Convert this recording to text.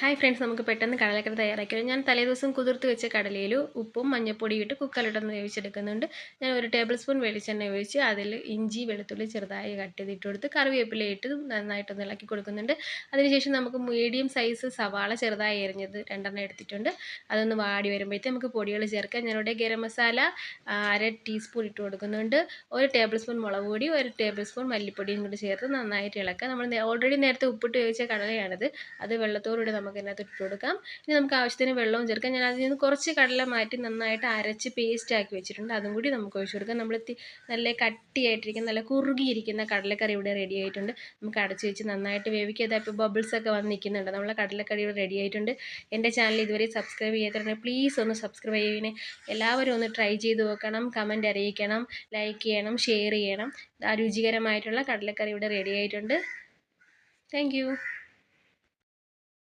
Hi friends, നമുക്ക് പെട്ടെന്ന് കടലക്കറി തയ്യാറാക്കിയാലോ. ഞാൻ തലേദിവസം കുതിർത്ത് വെച്ച കടലയിൽ ഉപ്പും മഞ്ഞൾപ്പൊടിയും ഇട്ട് കുക്കറിലിട്ടൊന്ന് വേവിച്ചെടുക്കുന്നുണ്ട്. ഞാൻ 1 ടേബിൾ സ്പൂൺ വെളിച്ചെണ്ണ ഒഴിച്ച് അതിൽ ഇഞ്ചി വെളുത്തുള്ളി ചെറുതായി കട്ട് ചെയ്തിട്ട് കൊടുത്ത് കറിവേപ്പില ഇട്ട് നന്നായിട്ടൊന്ന് ഇളക്കി കൊടുക്കുന്നുണ്ട്. അതിനുശേഷം നമുക്ക് മീഡിയം സൈസ് സവാള ചെറുതായി എരിഞ്ഞത് 2 എടുത്തിട്ടുണ്ട്. അതൊന്ന് വാടി വരുമ്പോഴത്തേക്ക് നമുക്ക് പൊടികൾ ചേർക്കാം. ഞാനിവിടെ ഗരം മസാല 1/2 ടീസ്പൂൺ ഇട്ട് കൊടുക്കുന്നുണ്ട്. 1 ടേബിൾ സ്പൂൺ മുളക് പൊടി, 1 ടേബിൾ സ്പൂൺ മല്ലിപ്പൊടിയും കൂടി ചേർത്ത് നന്നായിട്ട് ഇളക്കുക. നമ്മൾ ഓൾറെഡി നേരത്തെ ഉപ്പിട്ട് വേവിച്ച കടലയാണിത്. അത് വെള്ളത്തോടുകൂടി നമുക്ക് ഇതിനകത്ത് ഇട്ട് കൊടുക്കാം. ഇനി നമുക്ക് ആവശ്യത്തിന് വെള്ളവും ചേർക്കാം. ഞാൻ അതിൽ നിന്ന് കുറച്ച് കടല മാറ്റി നന്നായിട്ട് അരച്ച് പേസ്റ്റ് ആക്കി വെച്ചിട്ടുണ്ട്. അതും കൂടി നമുക്ക് ഒഴിച്ച് കൊടുക്കാം. നമ്മൾ നല്ല കട്ടിയായിട്ടിരിക്കുന്ന നല്ല കുറുകിയിരിക്കുന്ന കടലക്കറി ഇവിടെ റെഡി ആയിട്ടുണ്ട്. നമുക്ക് അടച്ച് വെച്ച് നന്നായിട്ട് വേവിക്കുക. ഇപ്പോൾ ബബിൾസ് ഒക്കെ വന്ന് നിൽക്കുന്നുണ്ട്. നമ്മളെ കടലക്കറി ഇവിടെ റെഡി ആയിട്ടുണ്ട്. എൻ്റെ ചാനൽ ഇതുവരെ സബ്സ്ക്രൈബ് ചെയ്യാത്തവരുണ്ടെങ്കിൽ പ്ലീസ് ഒന്ന് സബ്സ്ക്രൈബ് ചെയ്യണേ. എല്ലാവരും ഒന്ന് ട്രൈ ചെയ്ത് നോക്കണം, കമൻറ്റ് അറിയിക്കണം, ലൈക്ക് ചെയ്യണം, ഷെയർ ചെയ്യണം. രുചികരമായിട്ടുള്ള കടലക്കറി ഇവിടെ റെഡി ആയിട്ടുണ്ട്. Thank you.